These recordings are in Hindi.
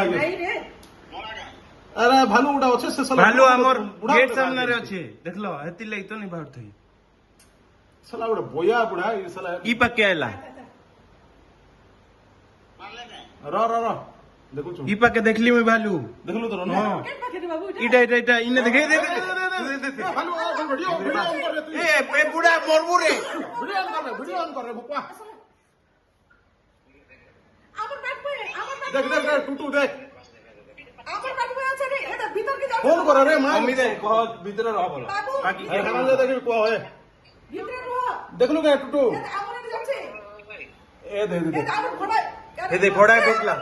ये नहीं रे अरे भालू गुड़ा अच्छे से भालू हमर गेट सामने रे अछि देखलो हेति लई तो नहीं बाहर थई साला गुड़ा बोया बुढ़ा ये साला ई पक्के आइला र देखो छु ई पक्के देखली मैं भालू देखलो तो ना हां केन पाके रे बाबू इटा इने देखे दे भालू वीडियो ऑन कर रे तू ए बुढ़ा मरबू रे वीडियो ऑन कर रे बुपा আমার ব্যাগ पे देख टूटू देख আমার ব্যাগ पे আছে রে এটা ভিতর কি যাবে फोन कर रे मां अमी दे कह भीतर रह बोलो बाबू बाकी ए खाना दे देख को है ভিতরে রহ देखलो के टूटू এটা আমার এনে যাচ্ছে ए दे এটা আমার ঘোড়া ए दे घोड़ा ढुकला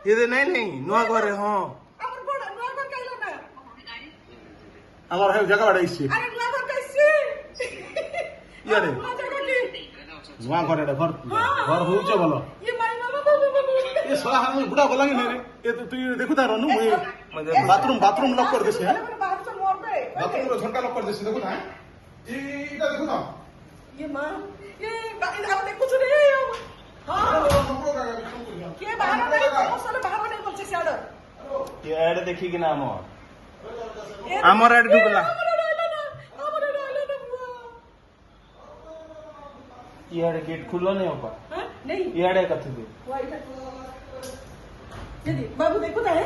ये दे नहीं नुआ घरे हां আমার ঘোড়া নোয়া ঘর কাইলো না আমার है जगह बाड़ाइছি আরে নোয়া ঘর কাইছে ইয়ারে নোয়া জায়গা কি जुआ घर एडे घर होउचे बोलो ये माई बाबा बाबू ये साला हम बुढ़ा बोला कि नहीं रे ये तो तू देखु तार नु बाथरूम लॉक कर देसे हैं बाहर से मोड़ पे बाथरूम रो झंडा लॉक कर देसे देखु ता ई इटा देखु ता ये मां ये आपने कुछ नहीं हां के बाहर नहीं मसाला बाहर नहीं बोलছে স্যার ये ऐड देखी कि ना हमर ऐड ढुकला ये ऐड गेट खुलो नहीं होगा हां नहीं ये ऐड कथि दे बाबू देखो ना है